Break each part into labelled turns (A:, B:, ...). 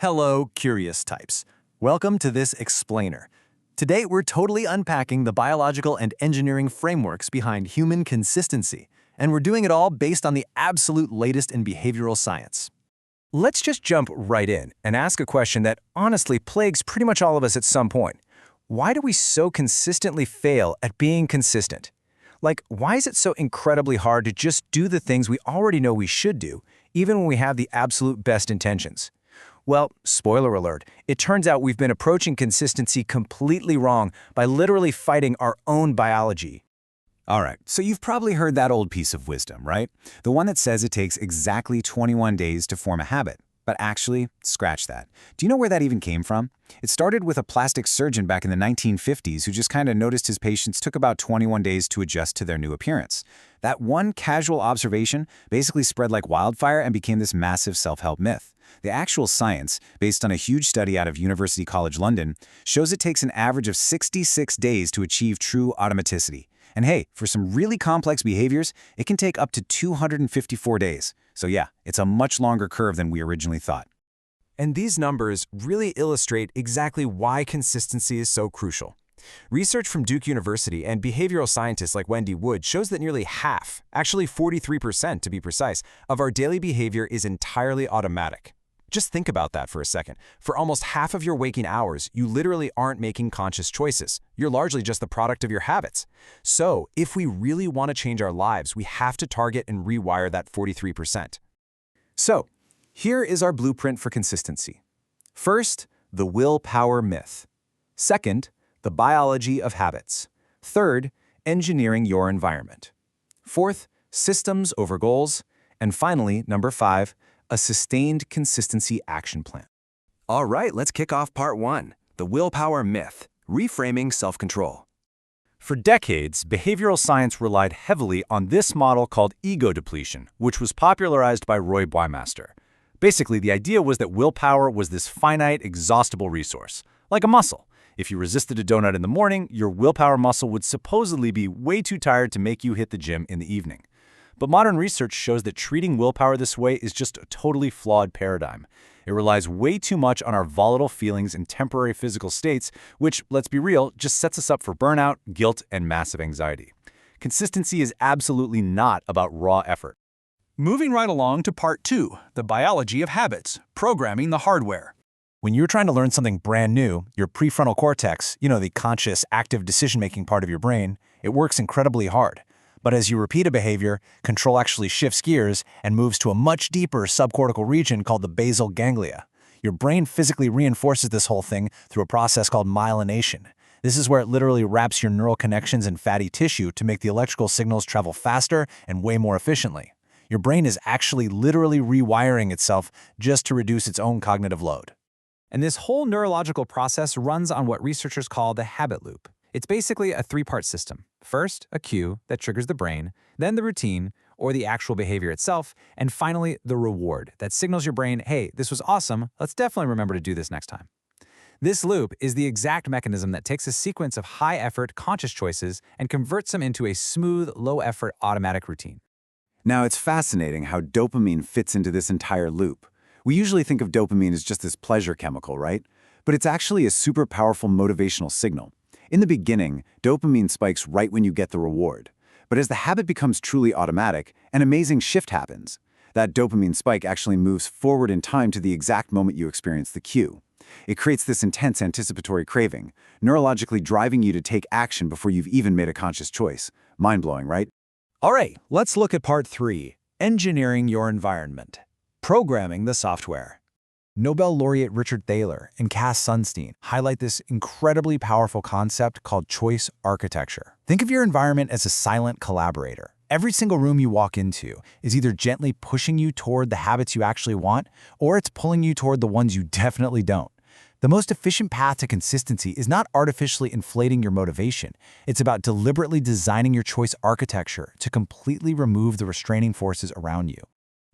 A: Hello, curious types. Welcome to this explainer. Today, we're totally unpacking the biological and engineering frameworks behind human consistency, and we're doing it all based on the absolute latest in behavioral science.
B: Let's just jump right in and ask a question that honestly plagues pretty much all of us at some point. Why do we so consistently fail at being consistent? Like, why is it so incredibly hard to just do the things we already know we should do, even when we have the absolute best intentions? Well, spoiler alert, it turns out we've been approaching consistency completely wrong by literally fighting our own biology.
C: All right, so you've probably heard that old piece of wisdom, right? The one that says it takes exactly 21 days to form a habit. But actually, scratch that. Do you know where that even came from? It started with a plastic surgeon back in the 1950s who just kind of noticed his patients took about 21 days to adjust to their new appearance. That one casual observation basically spread like wildfire and became this massive self-help myth. The actual science, based on a huge study out of University College London, shows it takes an average of 66 days to achieve true automaticity. And hey, for some really complex behaviors, it can take up to 254 days. So yeah, it's a much longer curve than we originally thought.
B: And these numbers really illustrate exactly why consistency is so crucial. Research from Duke University and behavioral scientists like Wendy Wood shows that nearly half, actually 43% to be precise, of our daily behavior is entirely automatic. Just think about that for a second. For almost half of your waking hours, you literally aren't making conscious choices. You're largely just the product of your habits. So, if we really want to change our lives, we have to target and rewire that 43%.
A: So, here is our blueprint for consistency. First, the willpower myth. Second, the biology of habits. Third, engineering your environment. Fourth, systems over goals. And finally, number 5, a sustained consistency action plan.
B: All right, let's kick off part 1, the willpower myth, reframing self-control.
C: For decades, behavioral science relied heavily on this model called ego depletion, which was popularized by Roy Baumeister. Basically, the idea was that willpower was this finite, exhaustible resource, like a muscle. If you resisted a donut in the morning, your willpower muscle would supposedly be way too tired to make you hit the gym in the evening. But modern research shows that treating willpower this way is just a totally flawed paradigm. It relies way too much on our volatile feelings and temporary physical states, which, let's be real, just sets us up for burnout, guilt, and massive anxiety. Consistency is absolutely not about raw effort.
D: Moving right along to part 2, the biology of habits, programming the hardware.
A: When you're trying to learn something brand new, your prefrontal cortex, the conscious, active decision-making part of your brain, it works incredibly hard. But as you repeat a behavior, control actually shifts gears and moves to a much deeper subcortical region called the basal ganglia. Your brain physically reinforces this whole thing through a process called myelination. This is where it literally wraps your neural connections in fatty tissue to make the electrical signals travel faster and way more efficiently. Your brain is actually literally rewiring itself just to reduce its own cognitive load.
B: And this whole neurological process runs on what researchers call the habit loop. It's basically a 3-part system. First, a cue that triggers the brain, then the routine, or the actual behavior itself, and finally, the reward that signals your brain, hey, this was awesome, let's definitely remember to do this next time. This loop is the exact mechanism that takes a sequence of high-effort, conscious choices and converts them into a smooth, low-effort, automatic routine.
C: Now, it's fascinating how dopamine fits into this entire loop. We usually think of dopamine as just this pleasure chemical, right? But it's actually a super powerful motivational signal. In the beginning, dopamine spikes right when you get the reward. But as the habit becomes truly automatic, an amazing shift happens. That dopamine spike actually moves forward in time to the exact moment you experience the cue. It creates this intense anticipatory craving, neurologically driving you to take action before you've even made a conscious choice. Mind-blowing, right?
A: All right, let's look at part 3, engineering your environment, programming the software. Nobel laureate Richard Thaler and Cass Sunstein highlight this incredibly powerful concept called choice architecture. Think of your environment as a silent collaborator. Every single room you walk into is either gently pushing you toward the habits you actually want, or it's pulling you toward the ones you definitely don't. The most efficient path to consistency is not artificially inflating your motivation. It's about deliberately designing your choice architecture to completely remove the restraining forces around you.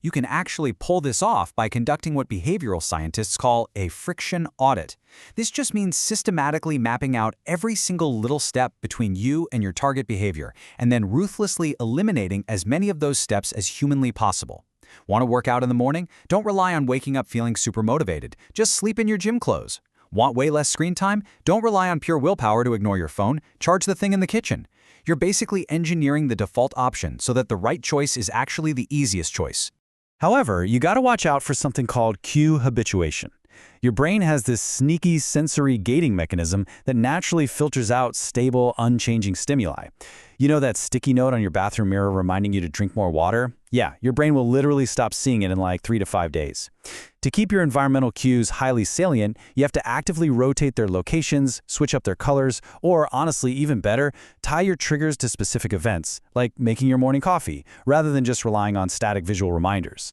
E: You can actually pull this off by conducting what behavioral scientists call a friction audit. This just means systematically mapping out every single little step between you and your target behavior, and then ruthlessly eliminating as many of those steps as humanly possible. Want to work out in the morning? Don't rely on waking up feeling super motivated. Just sleep in your gym clothes. Want way less screen time? Don't rely on pure willpower to ignore your phone. Charge the thing in the kitchen. You're basically engineering the default option so that the right choice is actually the easiest choice.
A: However, you gotta watch out for something called cue habituation. Your brain has this sneaky sensory gating mechanism that naturally filters out stable, unchanging stimuli. You know that sticky note on your bathroom mirror reminding you to drink more water? Yeah, your brain will literally stop seeing it in like 3 to 5 days. To keep your environmental cues highly salient, you have to actively rotate their locations, switch up their colors, or honestly, even better, tie your triggers to specific events, like making your morning coffee, rather than just relying on static visual reminders.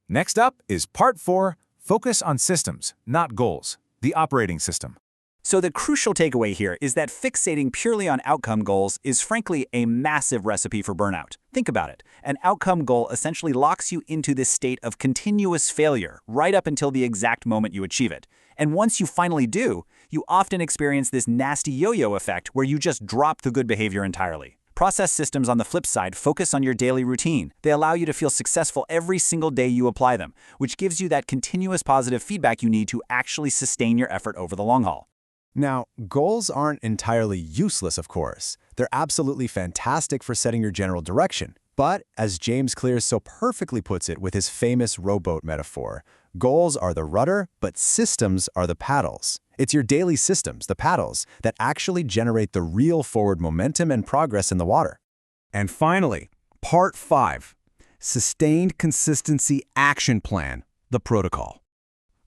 C: Next up is Part 4, Focus on Systems, Not Goals, the operating system.
E: So the crucial takeaway here is that fixating purely on outcome goals is frankly a massive recipe for burnout. Think about it. An outcome goal essentially locks you into this state of continuous failure right up until the exact moment you achieve it. And once you finally do, you often experience this nasty yo-yo effect where you just drop the good behavior entirely. Process systems, on the flip side, focus on your daily routine. They allow you to feel successful every single day you apply them, which gives you that continuous positive feedback you need to actually sustain your effort over the long haul.
A: Now, goals aren't entirely useless, of course. They're absolutely fantastic for setting your general direction. But, as James Clear so perfectly puts it with his famous rowboat metaphor, goals are the rudder, but systems are the paddles. It's your daily systems, the paddles, that actually generate the real forward momentum and progress in the water.
C: And finally, Part 5, Sustained Consistency Action Plan, the protocol.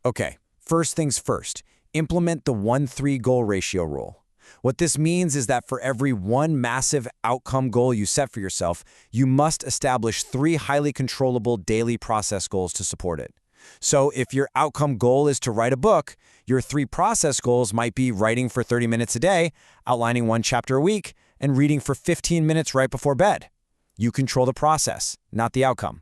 A: Okay, first things first. Implement the 1-3 goal ratio rule. What this means is that for every one massive outcome goal you set for yourself, you must establish 3 highly controllable daily process goals to support it. So if your outcome goal is to write a book, your 3 process goals might be writing for 30 minutes a day, outlining 1 chapter a week, and reading for 15 minutes right before bed. You control the process, not the outcome.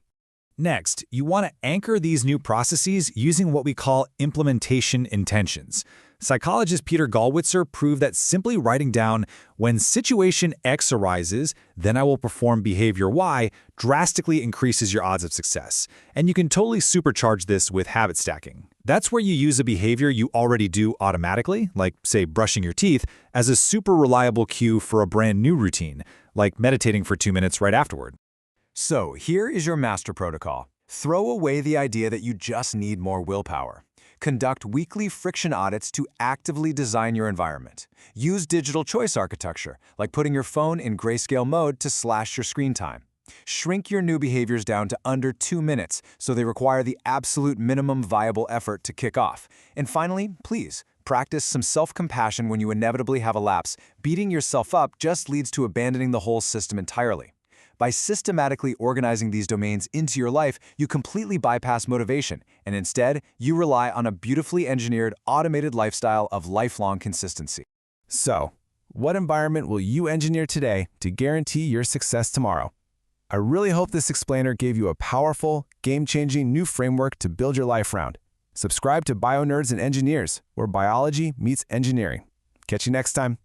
D: Next, you want to anchor these new processes using what we call implementation intentions. Psychologist Peter Gallwitzer proved that simply writing down, when situation X arises, then I will perform behavior Y, drastically increases your odds of success. And you can totally supercharge this with habit stacking. That's where you use a behavior you already do automatically, like, say, brushing your teeth, as a super reliable cue for a brand new routine, like meditating for 2 minutes right afterward.
A: So here is your master protocol. Throw away the idea that you just need more willpower. Conduct weekly friction audits to actively design your environment. Use digital choice architecture, like putting your phone in grayscale mode to slash your screen time. Shrink your new behaviors down to under 2 minutes so they require the absolute minimum viable effort to kick off. And finally, please, practice some self-compassion when you inevitably have a lapse. Beating yourself up just leads to abandoning the whole system entirely. By systematically organizing these domains into your life, you completely bypass motivation, and instead, you rely on a beautifully engineered, automated lifestyle of lifelong consistency. So, what environment will you engineer today to guarantee your success tomorrow? I really hope this explainer gave you a powerful, game-changing new framework to build your life around. Subscribe to BioNerds and Engineers, where biology meets engineering. Catch you next time.